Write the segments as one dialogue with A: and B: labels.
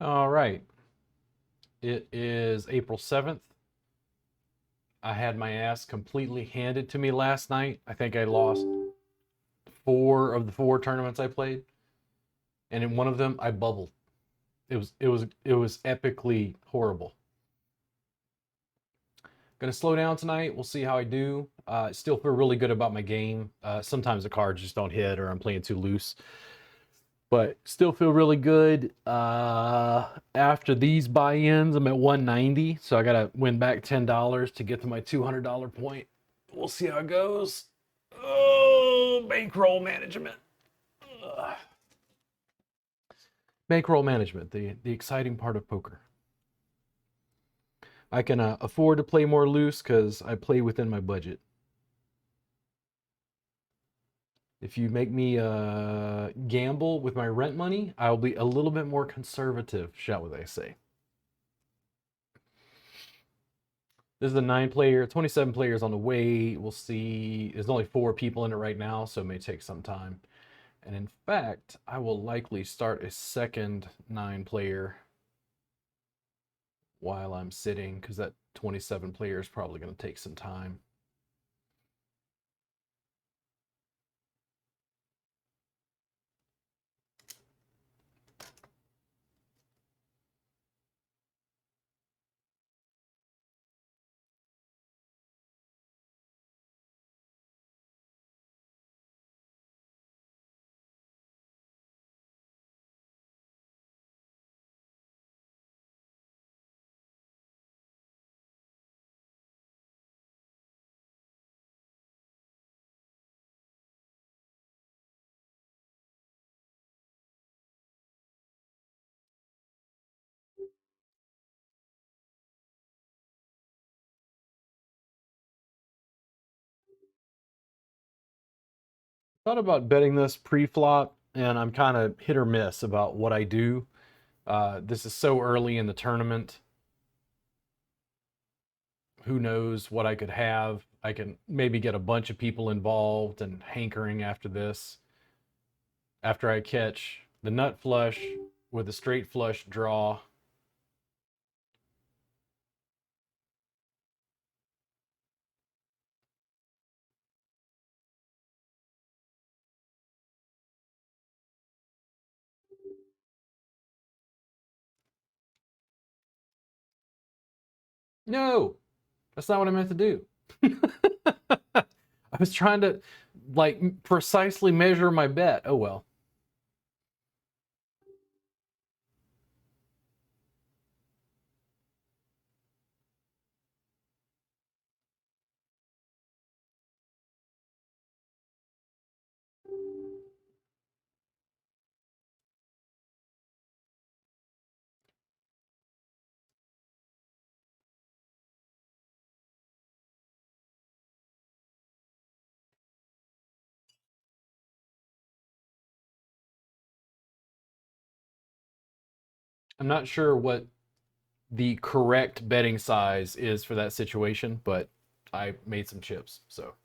A: All right. It is April 7th. I had my ass completely handed to me last night. I think I lost four of the four tournaments I played, and in one of them I bubbled. It was epically horrible. Gonna slow down tonight. We'll see how I do. Still feel really good about my game. Sometimes the cards just don't hit, or I'm playing too loose, but still feel really good. After these buy-ins, I'm at 190, so I gotta win back $10 to get to my $200 point. We'll see how it goes. Oh, bankroll management. Ugh. Bankroll management, the exciting part of poker. I can afford to play more loose because I play within my budget. If you make me gamble with my rent money, I'll be a little bit more conservative, shall we say. This is a 9-player, 27 players on the way. We'll see. There's only 4 people in it right now, so it may take some time. And in fact, I will likely start a second 9-player while I'm sitting, because that 27 player is probably going to take some time. Thought about betting this pre-flop, and I'm kind of hit or miss about what I do. This is so early in the tournament. Who knows what I could have? I can maybe get a bunch of people involved and hankering after this. After I catch the nut flush with a straight flush draw. No, that's not what I meant to do. I was trying to like precisely measure my bet. Oh well. I'm not sure what the correct betting size is for that situation, but I made some chips, so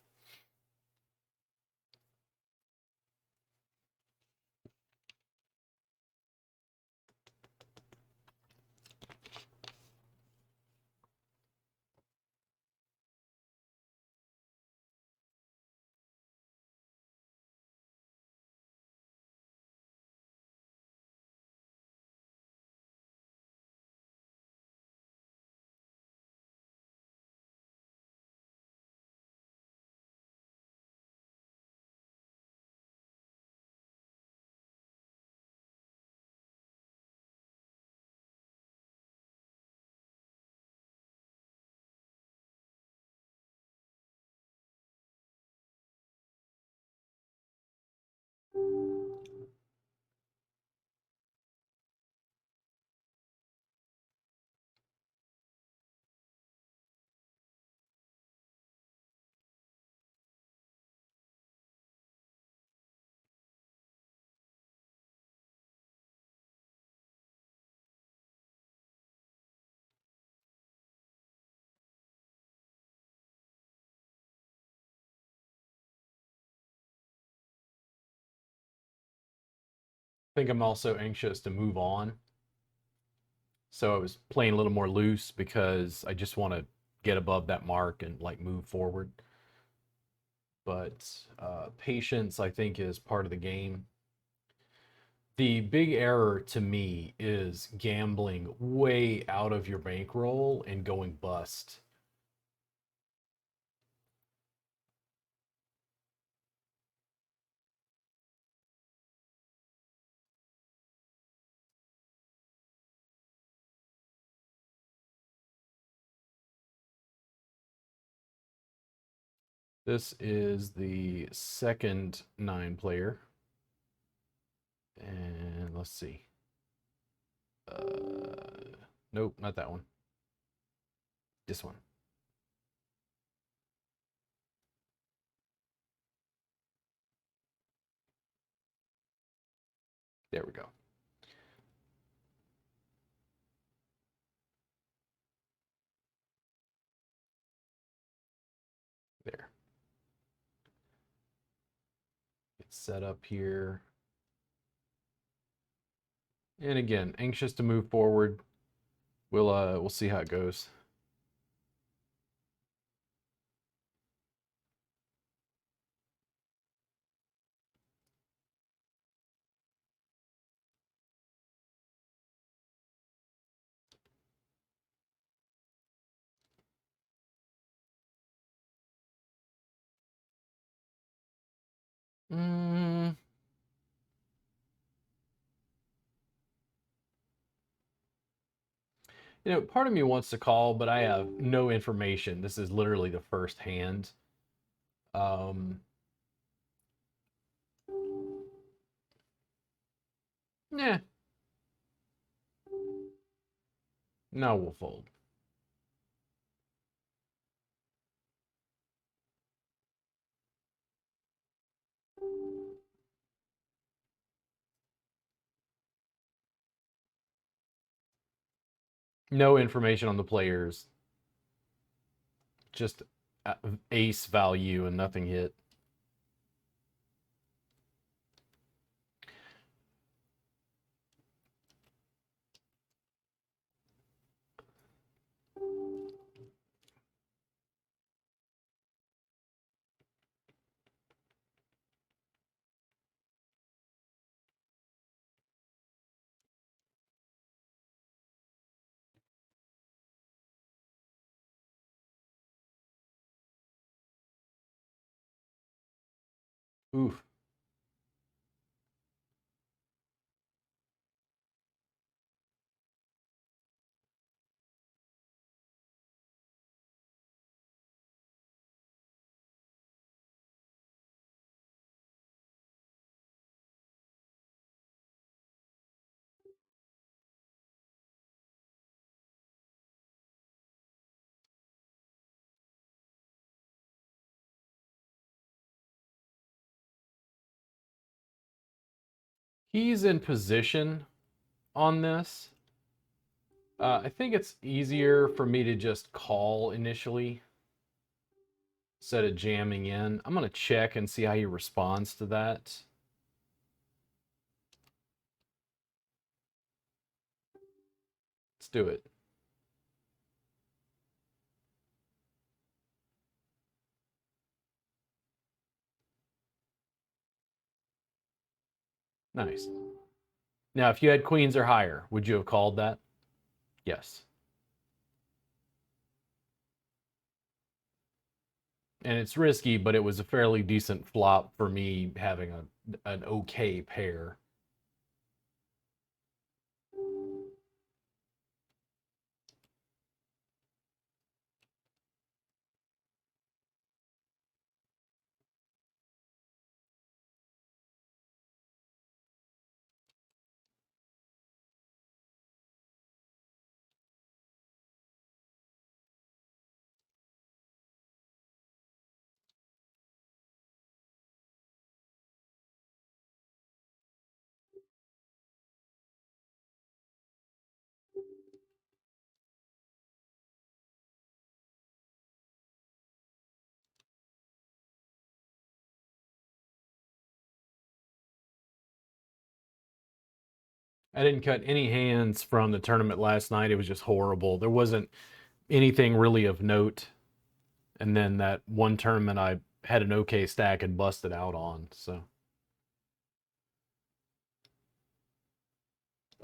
A: I think I'm also anxious to move on So I was playing a little more loose because I just want to get above that mark and like move forward. But patience, I think, is part of the game. The big error to me is gambling way out of your bankroll and going bust. This is the second 9 player. And let's see. Nope, not that one. This one. There we go. There. Get set up here. And again, anxious to move forward. We'll see how it goes. Mm, part of me wants to call, but I have no information. This is literally the first hand. Um, yeah, no, we'll fold. No information on the players. Just ace value and nothing hit. Oof. He's in position on this. I think it's easier for me to just call initially instead of jamming in. I'm going to check and see how he responds to that. Let's do it. Nice. Now, if you had queens or higher, would you have called that? Yes. And it's risky, but it was a fairly decent flop for me having an okay pair. I didn't cut any hands from the tournament last night. It was just horrible. There wasn't anything really of note. And then that one tournament I had an okay stack and busted out on. So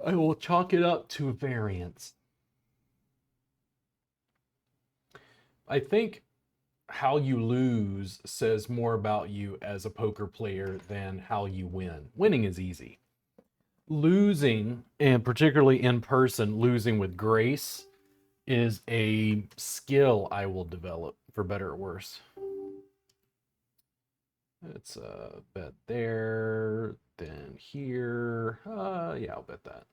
A: I will chalk it up to variance. I think how you lose says more about you as a poker player than how you win. Winning is easy. Losing, and particularly in person, losing with grace is a skill I will develop, for better or worse. It's a bet there, then here. Yeah, I'll bet that.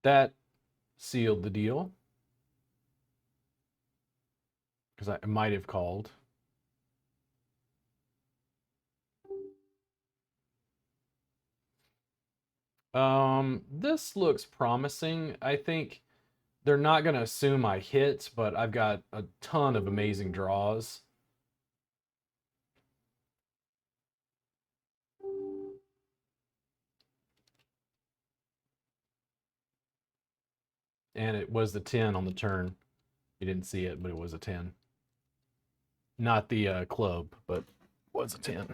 A: That sealed the deal because I might have called. This looks promising. I think they're not going to assume I hit, but I've got a ton of amazing draws. And it was the 10 on the turn. You didn't see it, but it was a 10. Not the club, but was a 10.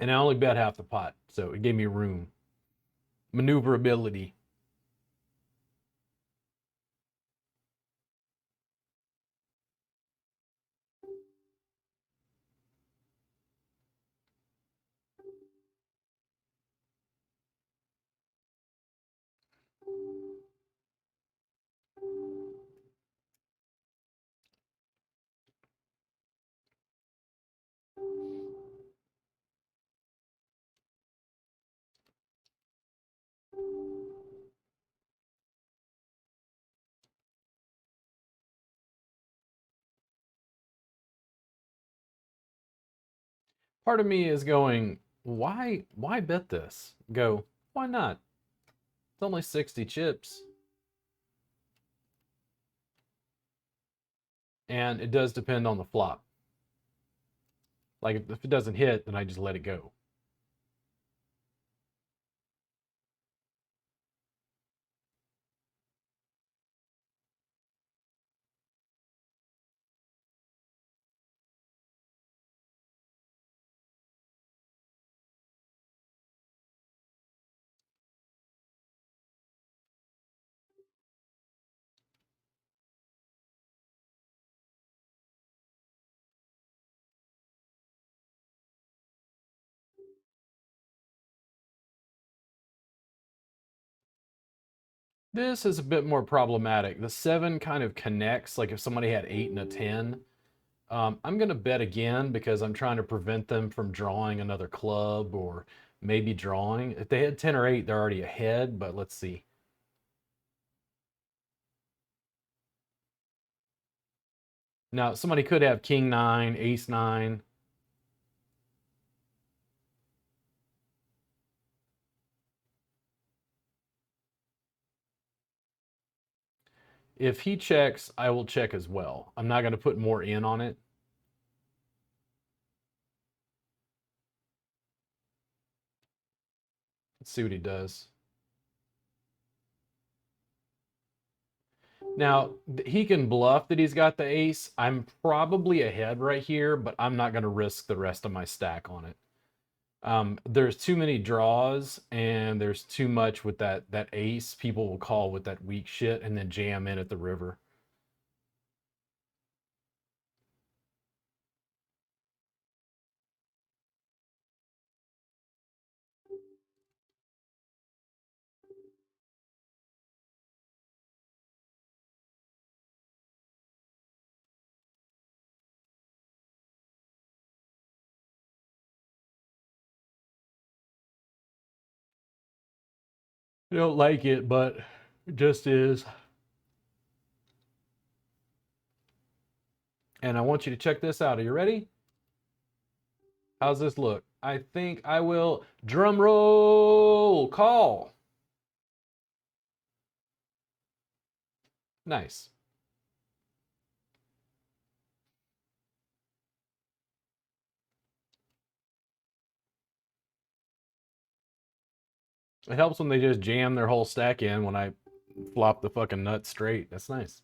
A: And I only bet half the pot, so it gave me room. Maneuverability. Part of me is going, why bet this? Go, why not? It's only 60 chips. And it does depend on the flop. Like if it doesn't hit, then I just let it go. This is a bit more problematic. The 7 kind of connects, like if somebody had 8 and a 10. I'm going to bet again because I'm trying to prevent them from drawing another club or maybe drawing. If they had 10 or 8, they're already ahead, but let's see. Now, somebody could have king 9, ace 9. If he checks, I will check as well. I'm not going to put more in on it. Let's see what he does. Now, he can bluff that he's got the ace. I'm probably ahead right here, but I'm not going to risk the rest of my stack on it. There's too many draws, and there's too much with that ace. People will call with that weak shit and then jam in at the river. I don't like it, but it just is. And I want you to check this out. Are you ready? How's this look? I think I will drum roll call. Nice. It helps when they just jam their whole stack in when I flop the fucking nut straight. That's nice.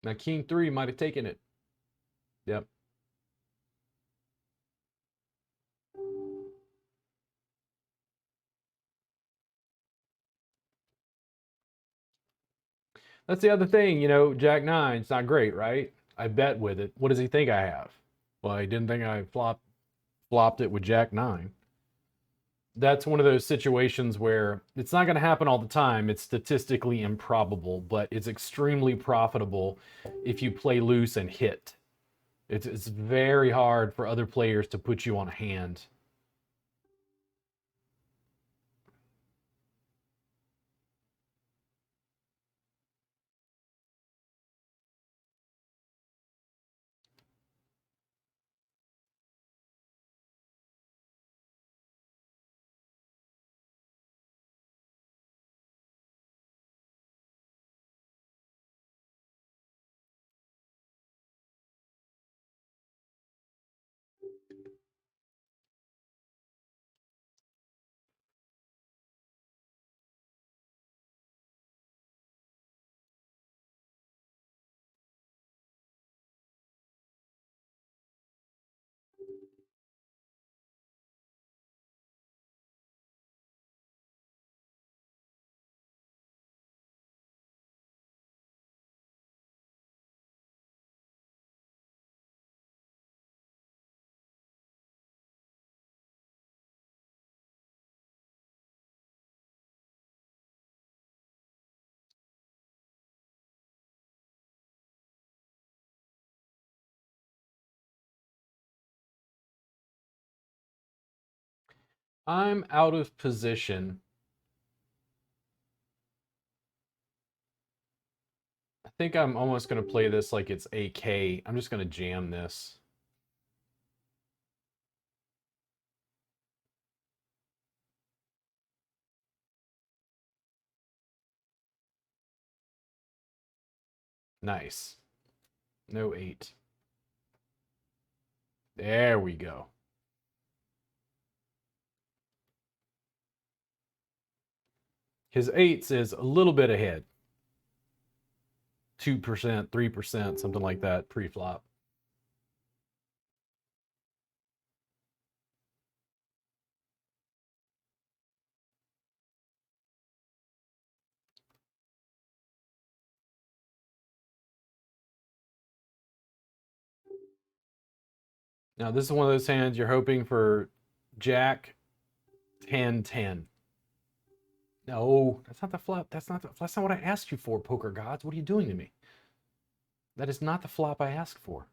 A: Now King 3 might have taken it. Yep. That's the other thing, you know, Jack 9, it's not great, right? I bet with it. What does he think I have? Well, he didn't think I flopped it with Jack 9. That's one of those situations where it's not going to happen all the time. It's statistically improbable, but it's extremely profitable if you play loose and hit. It's very hard for other players to put you on a hand. I'm out of position. I think I'm almost going to play this like it's AK. I'm just going to jam this. Nice. No 8. There we go. His 8s is a little bit ahead. 2%, 3%, something like that pre-flop. Now, this is one of those hands you're hoping for Jack 10 10. No, that's not the flop. That's not what I asked you for, poker gods. What are you doing to me? That is not the flop I asked for.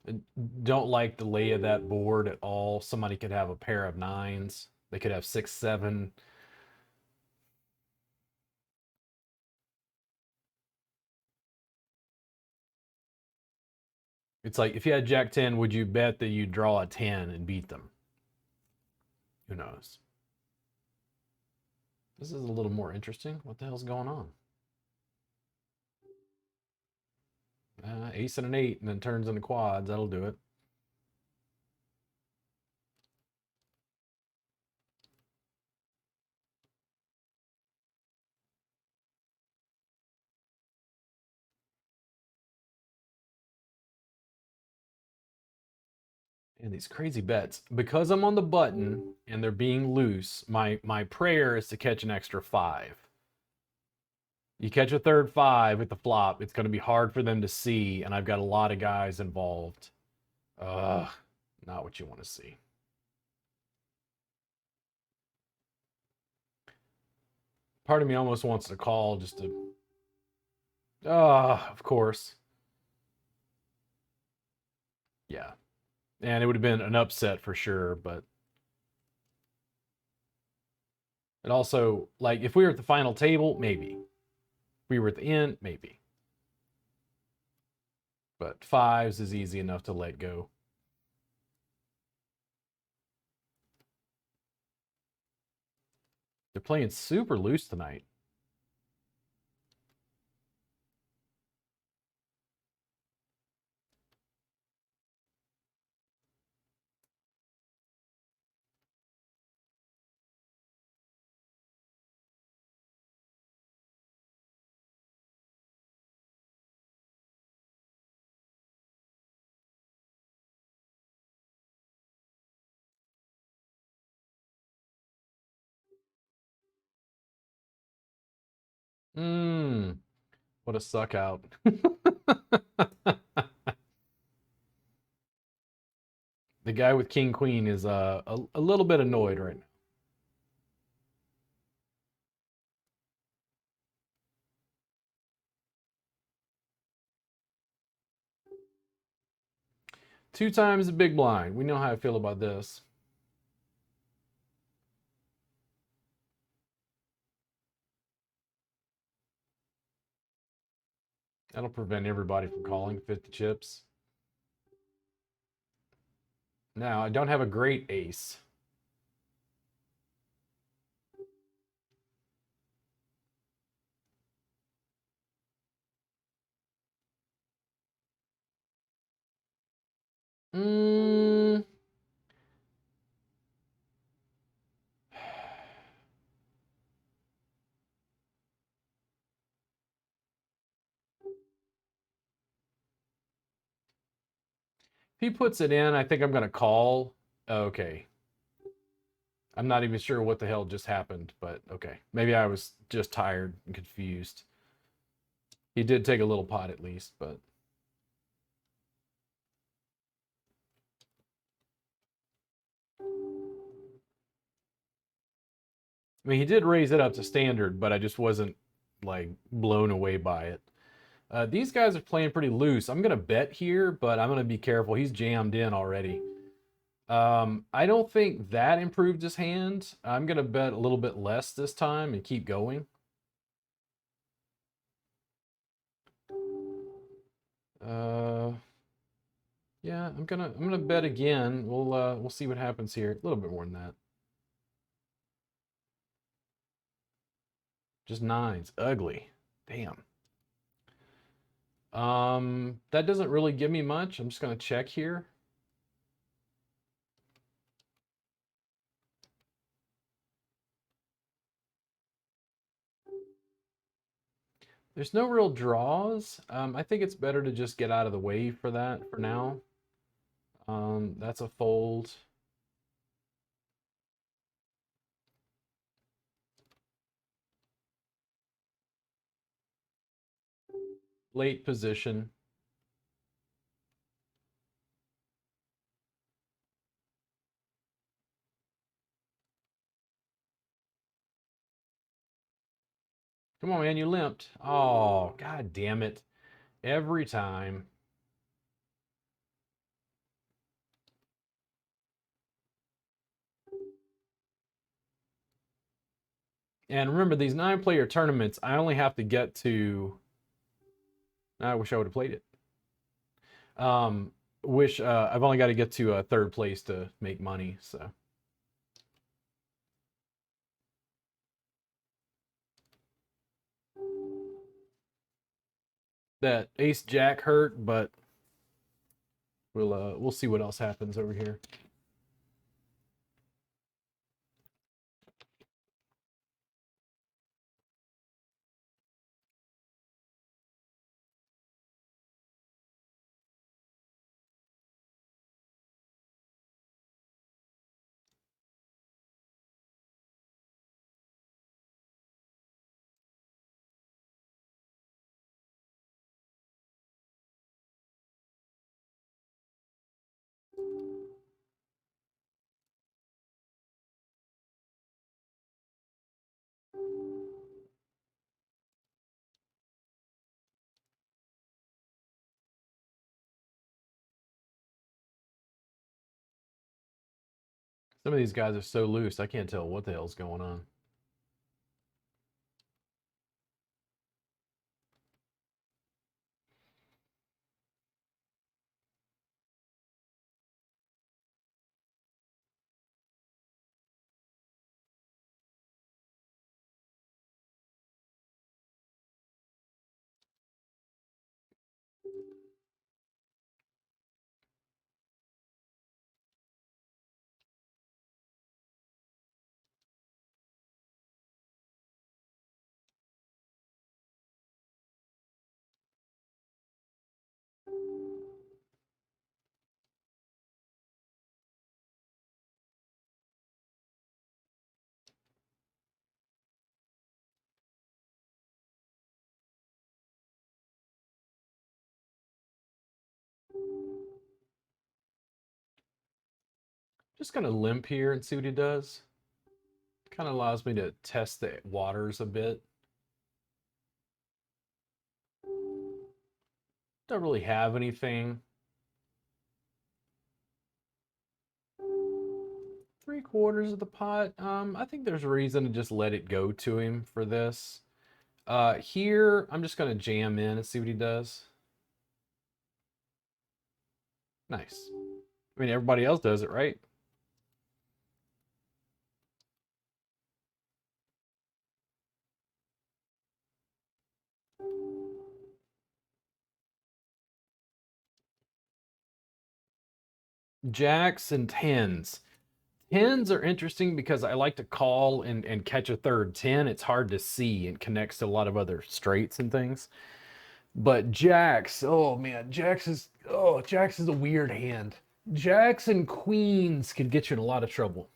A: I don't like the lay of that board at all. Somebody could have a pair of 9s. They could have 6 7. It's like if you had Jack 10, would you bet that you draw a 10 and beat them? Who knows? This is a little more interesting. What the hell's going on? Ace and an 8 and then turns into quads. That'll do it. And these crazy bets. Because I'm on the button and they're being loose, my prayer is to catch an extra 5. You catch a third 5 at the flop, it's going to be hard for them to see, and I've got a lot of guys involved. Ugh, not what you want to see. Part of me almost wants to call just to. Ah, of course. Yeah. And it would have been an upset for sure, but it also, like, if we were at the final table, maybe. If we were at the end, maybe. But fives is easy enough to let go. They're playing super loose tonight. Mmm. What a suck out. The guy with King Queen is a little bit annoyed right now. Two times the big blind. We know how I feel about this. That'll prevent everybody from calling 50 chips. Now, I don't have a great ace. Mm. If he puts it in, I think I'm going to call. Okay. I'm not even sure what the hell just happened, but okay. Maybe I was just tired and confused. He did take a little pot at least, but. I mean, he did raise it up to standard, but I just wasn't like blown away by it. These guys are playing pretty loose. I'm gonna bet here, but I'm gonna be careful. He's jammed in already. I don't think that improved his hand. I'm gonna bet a little bit less this time and keep going. Uh, yeah, I'm gonna bet again. We'll see what happens here. A little bit more than that. Just nines. Ugly. Damn. That doesn't really give me much. I'm just gonna check here. There's no real draws. I think it's better to just get out of the way for that for now. That's a fold. Late position. Come on, man, you limped. Oh, god damn it. Every time. And remember, these 9-player tournaments, I only have to get to. I wish I would have played it. Wish I've only got to get to third place to make money. So that ace jack hurt, but we'll see what else happens over here. Some of these guys are so loose, I can't tell what the hell's going on. Just gonna limp here and see what he does. Kind of allows me to test the waters a bit. Don't really have anything. 3/4 of the pot. I think there's a reason to just let it go to him for this. Here, I'm just gonna jam in and see what he does. Nice. I mean, everybody else does it, right? Jacks and tens. Tens are interesting because I like to call and catch a third 10. It's hard to see and connects to a lot of other straights and things. But jacks, oh man, jacks is a weird hand. Jacks and queens can get you in a lot of trouble.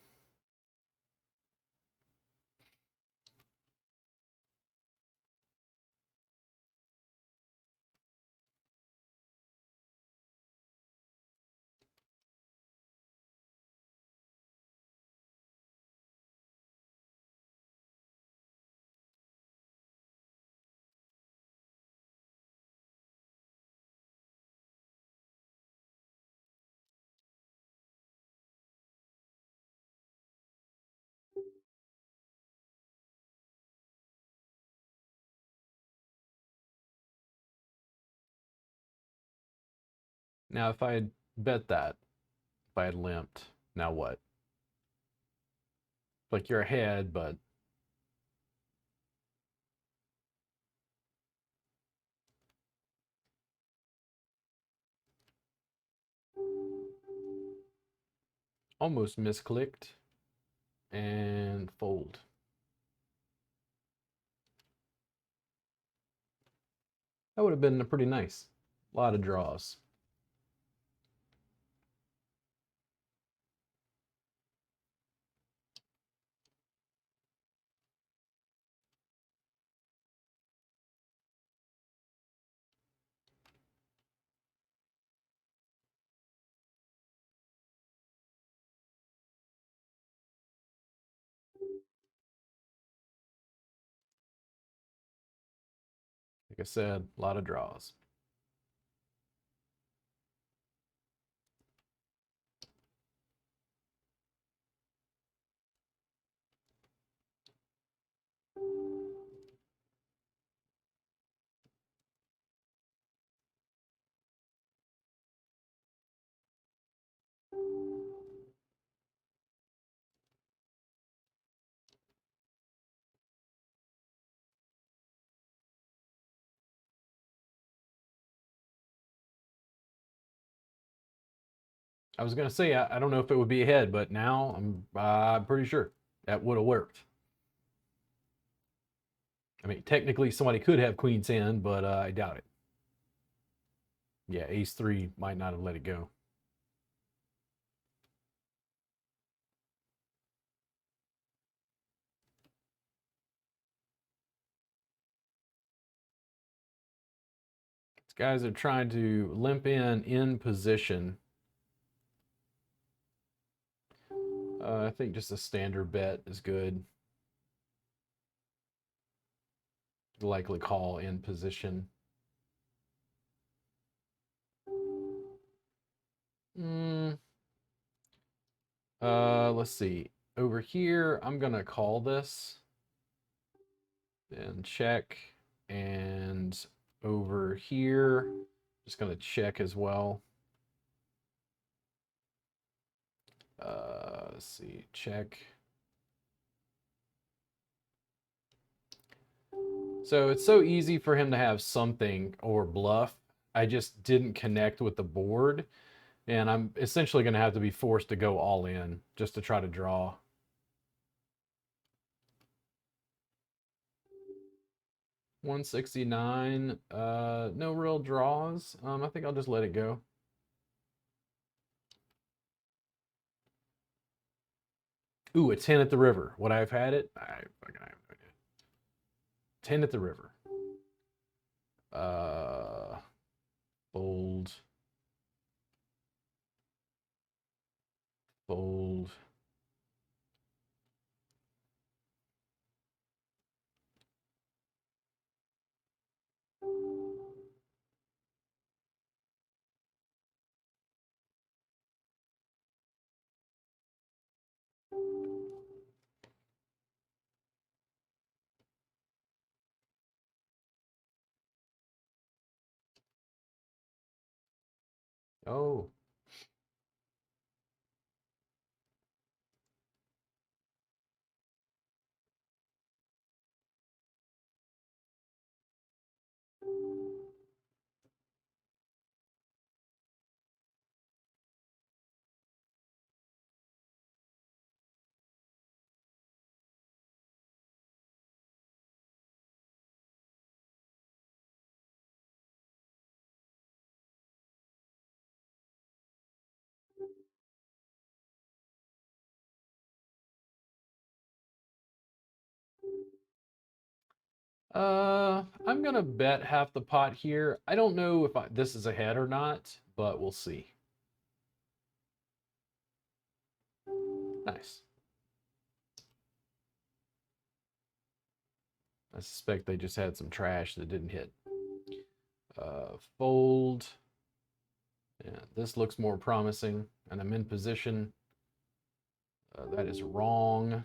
A: Now, if I had bet that, if I had limped, now what? Like you're ahead, but almost misclicked and fold. That would have been pretty nice. A lot of draws. Like I said, a lot of draws. I was gonna say I don't know if it would be ahead, but now I'm pretty sure that would have worked. I mean, technically somebody could have queen 10, but I doubt it. Yeah, ace 3 might not have let it go. These guys are trying to limp in position. I think just a standard bet is good. Likely call in position. Let's see. Over here, I'm gonna call this and check. And over here, just gonna check as well. Let's see, check. So it's so easy for him to have something or bluff. I just didn't connect with the board, and I'm essentially going to have to be forced to go all in just to try to draw. $169. No real draws. I think I'll just let it go. Ooh, a 10 at the river. Would I have had it? I fucking have no idea. 10 at the river. Fold. Fold. Oh. I'm gonna bet half the pot here. I don't know if this is a head or not, but we'll see. Nice. I suspect they just had some trash that didn't hit. Fold. Yeah, this looks more promising, and I'm in position. That is wrong.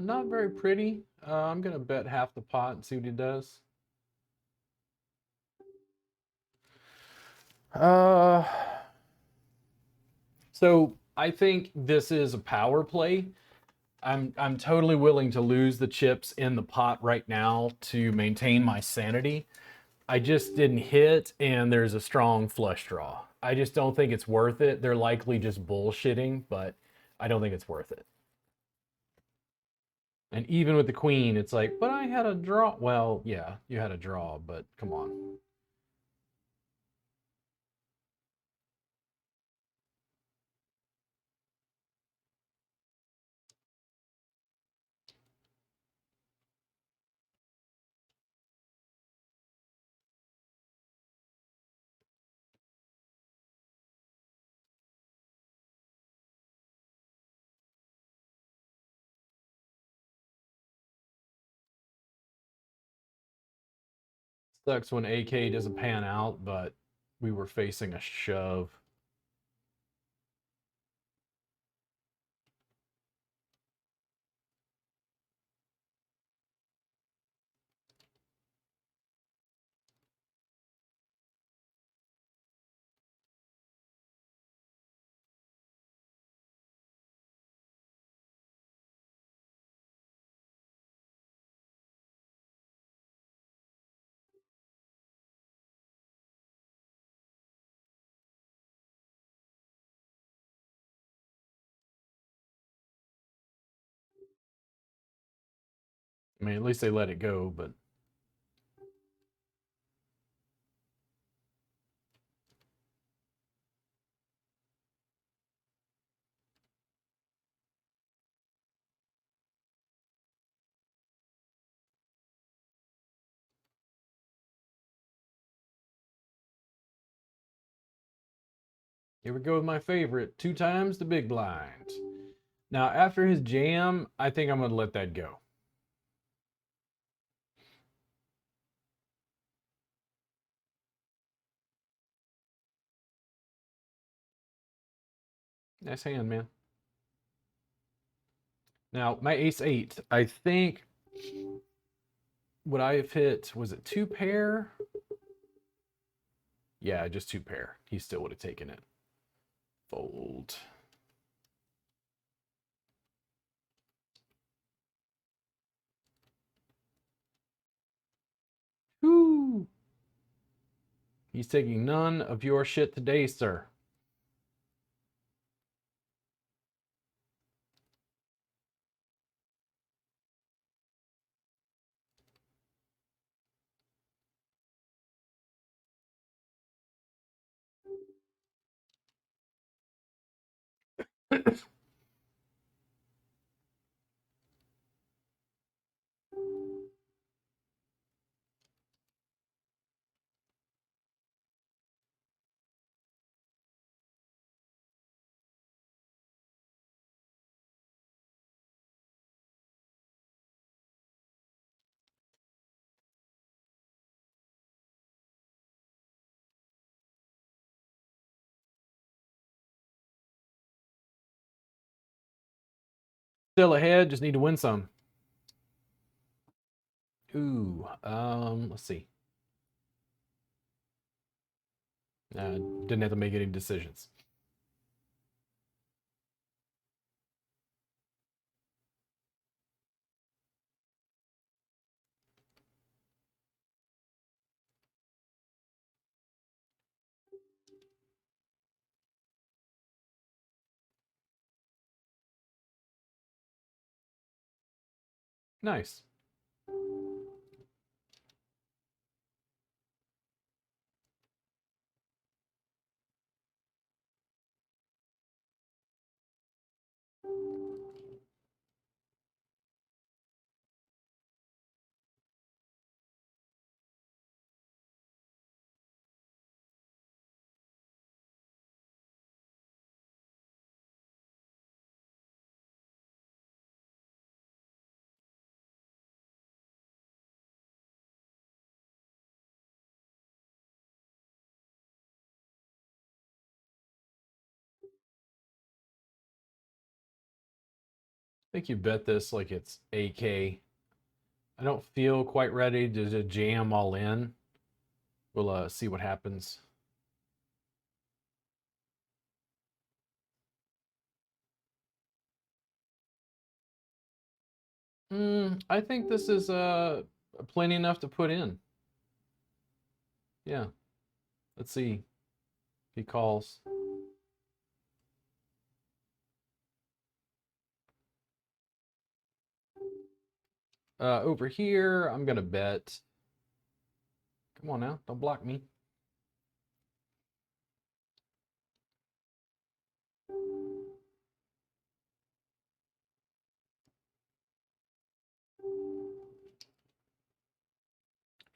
A: Not very pretty. I'm gonna bet half the pot and see what he does. Uh, so I think this is a power play. I'm totally willing to lose the chips in the pot right now to maintain my sanity. I just didn't hit, and there's a strong flush draw. I just don't think it's worth it. They're likely just bullshitting, but I don't think it's worth it. And even with the queen, it's like, but I had a draw. Well, yeah, you had a draw, but come on. Sucks when AK doesn't pan out, but we were facing a shove. I mean, at least they let it go, but Here we go with my favorite, 2 times the big blind. Now, after his jam, I think I'm going to let that go. Nice hand, man. Now, my ace-8, I think, would I have hit, was it 2 pair? Yeah, just 2 pair. He still would have taken it. Fold. Whoo! He's taking none of your shit today, sir. Still ahead, just need to win some. Ooh, let's see. Didn't have to make any decisions. Nice. I think you bet this like it's AK. I don't feel quite ready to jam all in. We'll see what happens. I think this is plenty enough to put in. Yeah. Let's see if he calls. Over here, I'm gonna bet. Come on now, don't block me.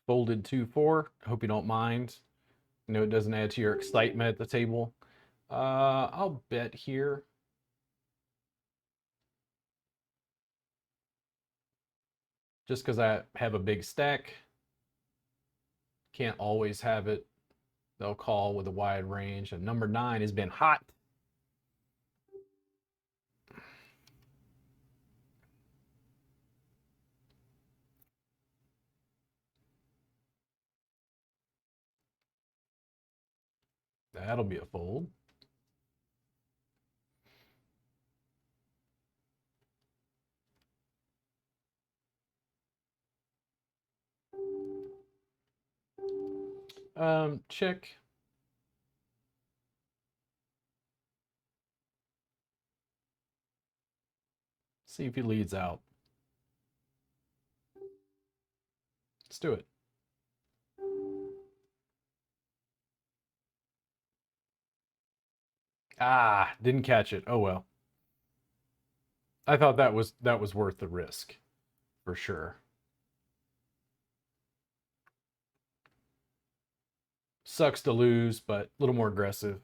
A: Folded 2-4. Hope you don't mind. I know it doesn't add to your excitement at the table. I'll bet here. Just because I have a big stack. Can't always have it. They'll call with a wide range. And number 9 has been hot. That'll be a fold. Check. See if he leads out. Let's do it. Ah, didn't catch it. Oh well. I thought that was worth the risk, for sure. Sucks to lose, but a little more aggressive.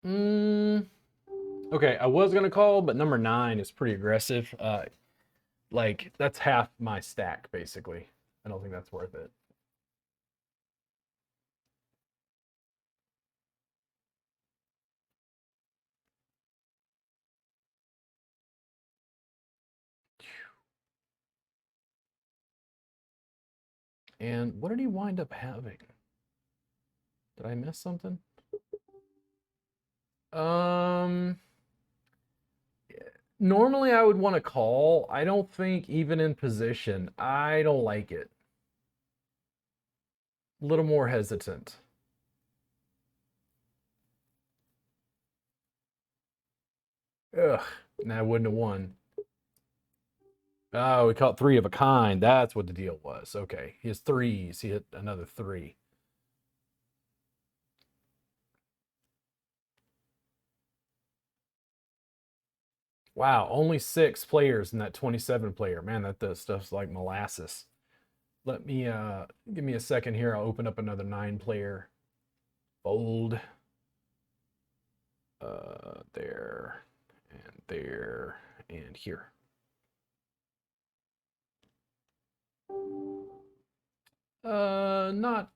A: Okay, I was gonna call, but number 9 is pretty aggressive. Like that's half my stack basically. I don't think that's worth it. And what did he wind up having? Did I miss something? Um, Normally I would want to call. I don't think even in position. I don't like it. A little more hesitant. Ugh, and I wouldn't have won. Oh, he caught 3 of a kind. That's what the deal was. Okay, he has threes. He hit another 3. Wow, only 6 players in that 27 player. Man, that stuff's like molasses. Let me give me a second here. I'll open up another 9 player. Fold. There and there and here. Not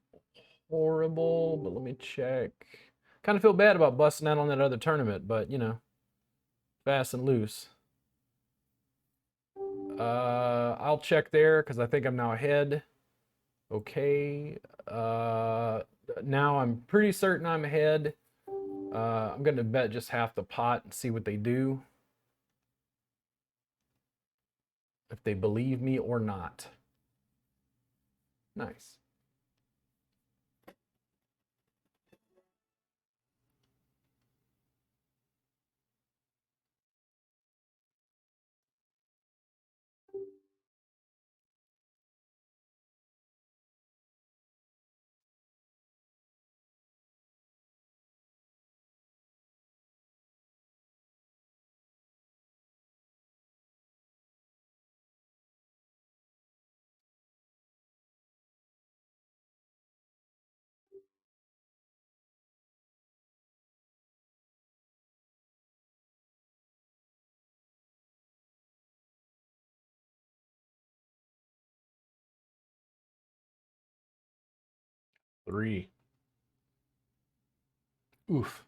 A: horrible, but let me check. Kind of feel bad about busting out on that other tournament, but you know, fast and loose. I'll check there because I think I'm now ahead. Okay. Now I'm pretty certain I'm ahead. I'm going to bet just half the pot and see what they do. If they believe me or not. Nice. Three. Oof.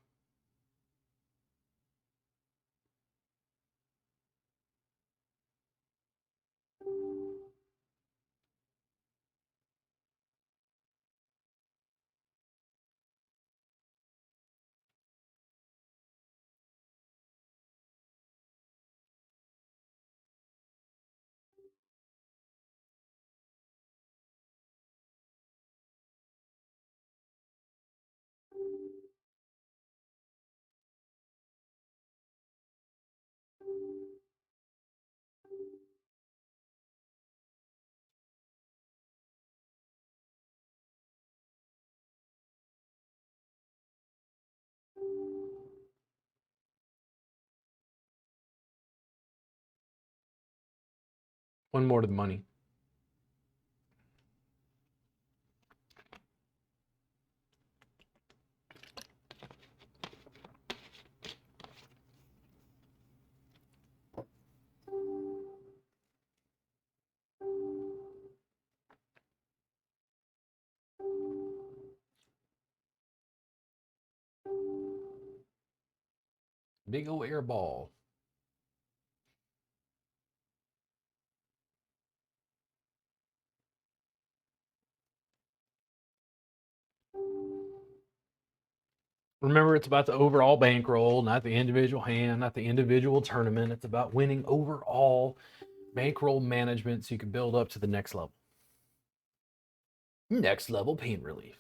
A: One more to the money. Big old air ball. Remember, it's about the overall bankroll, not the individual hand, not the individual tournament. It's about winning overall bankroll management so you can build up to the next level. Next level pain relief.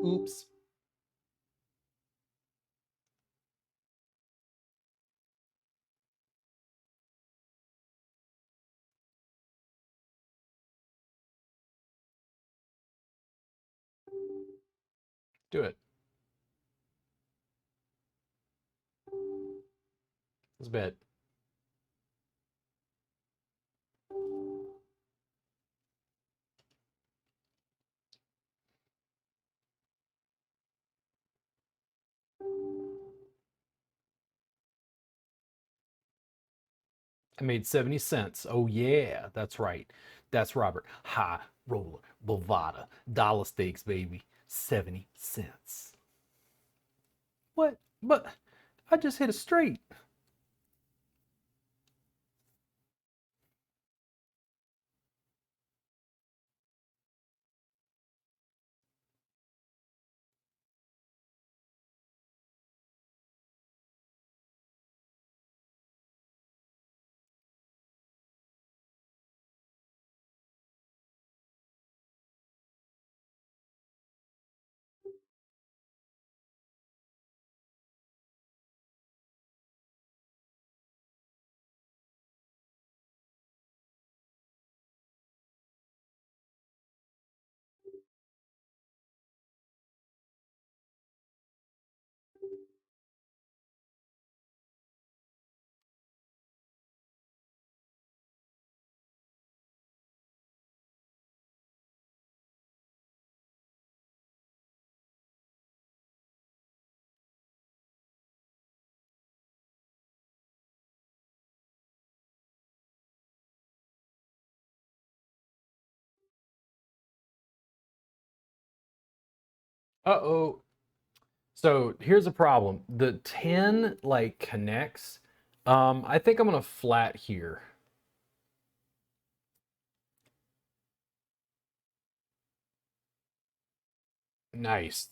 A: Oops. Do it. Let's bet. I made 70 cents. Oh, yeah, that's right. That's Robert. High roller, Bovada, dollar stakes, baby. 70 cents. What? But I just hit a straight. Uh-oh. So here's a problem. The 10 like connects. I think I'm gonna flat here. Nice.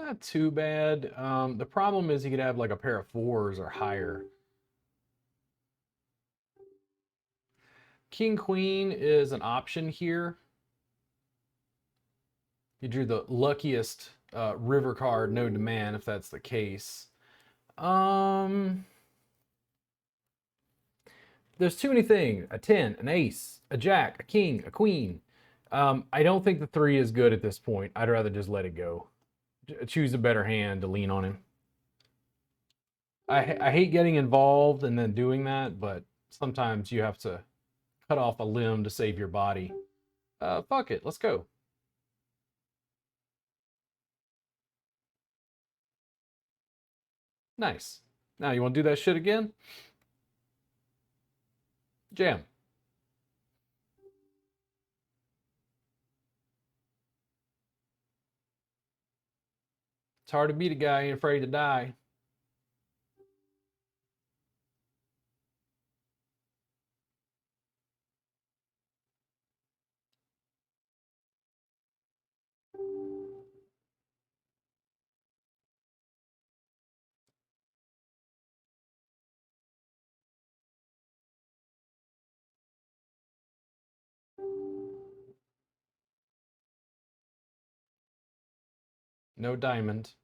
A: Not too bad. The problem is you could have like a pair of fours or higher. King Queen is an option here. You drew the luckiest river card, no demand, if that's the case. Um, there's too many things. A 10, an ace, a jack, a king, a queen. I don't think the 3 is good at this point. I'd rather just let it go. Choose a better hand to lean on him. I hate getting involved and then doing that, but sometimes you have to cut off a limb to save your body. Fuck it, let's go. Nice. Now you want to do that shit again? Jam. It's hard to beat a guy ain't afraid to die. No diamond.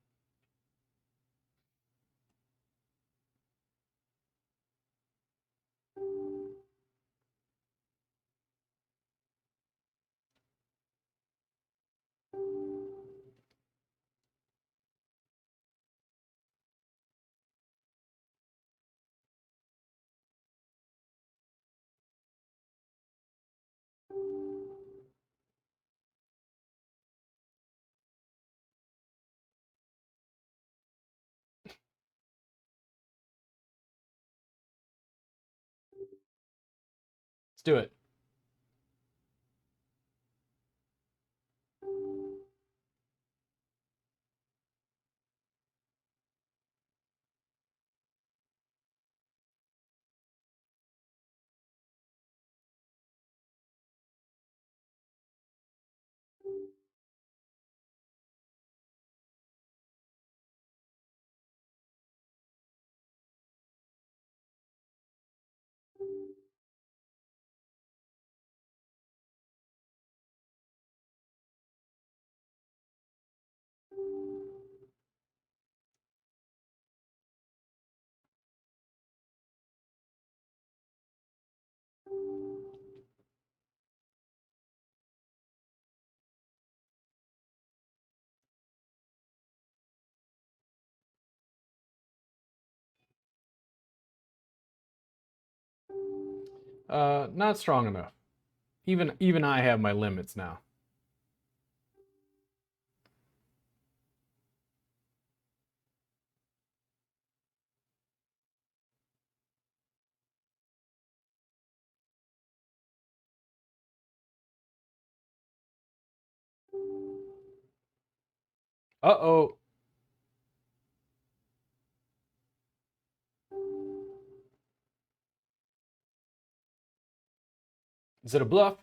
A: do it. Not strong enough. Even I have my limits now. Uh-oh. Is it a bluff?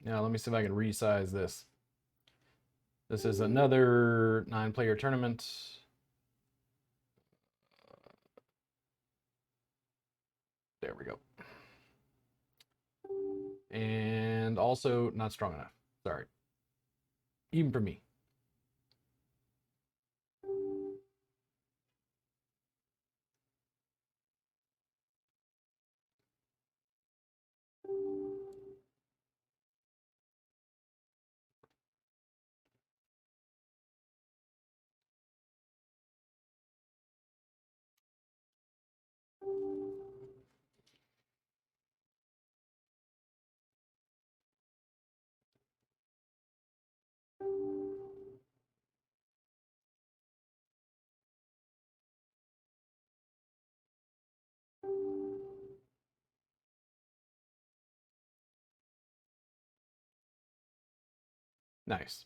A: Now let me see if I can resize this. This is another 9-player tournament. There we go. And also not strong enough. Sorry. Even for me. Nice.